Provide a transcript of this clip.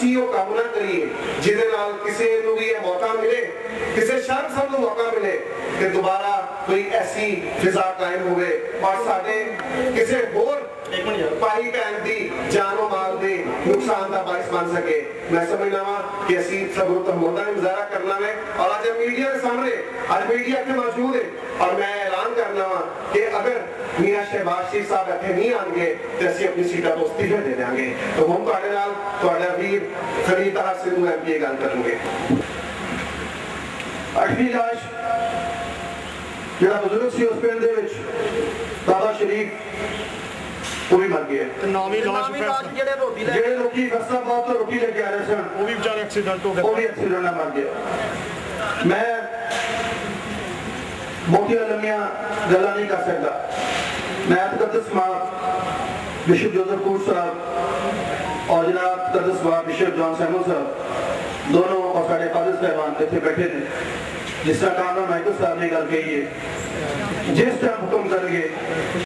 असी वो काम ना करिए जिहदे नाल किसी नूं भी यह मौका मिले, किसी शर्मसार नूं मौका मिले कि दोबारा कोई ऐसी फिजा कायम होवे और साडे किसी होर भाई भैन की जानो माल के नुकसान का बायस बन सके। मैं समझना वा कि असी सबूत तहमुदा भी मुजाहरा करना है और आज मीडिया के सामने आज मीडिया के मौजूद है और मैं ऐलान करना वा कि अगर मियां शहबाज शरीफ साहब इत्थे नहीं आएंगे तो असी अपनी सीटा तो इस्तीफे दे देंगे। तो हम तुहाडे नाल तुहाडा वीर खलील ताहा सिद्धू MP गल करेंगे। 8वीं लाश जिहड़ा बुजुर्ग सी उस पिंड दे विच दादा शरीफ वो भी मर गया। रोटी लेके आ रहे सन वो भी बेचारे एक्सीडेंट हो गए, वो भी एक्सीडेंट में मर गया। मैं मोटिया लम्बिया गल्लां नहीं कर सकता। मैं तकद्दस माफ बिशप जोसेफ कूट साहब और जनाब तकद्दस माफ बिशप जॉन सैमुअल साहब दोनों और साढ़े कादिर साहबान इतने बैठे थे। जिस तरह कामरान माइकल साहब ने गल कही है, जिस तरह हुक्म करेंगे